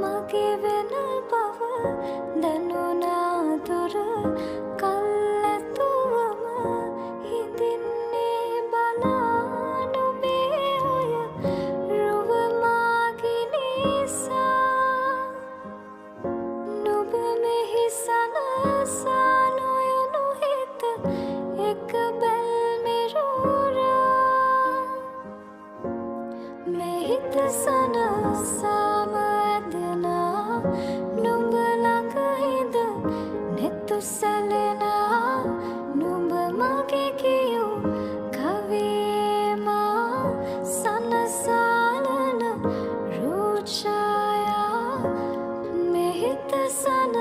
මගේ වෙන බව දැනුණා දුර කල්ැතුවම හිඳින්නේ බලා නුඹේ ඔය රුව මාගේ නිසා නුඹ මෙහි සනසා නොයනු හිත එක බැල්මෙරුරා මෙහිත සනසාම ඇදෙනා නුඹ ළඟ හිඳ නෙතු සැලෙනා නුඹ මගේ කියූ කවියේ මා සනසාලන රූ ඡායා මෙහිත සන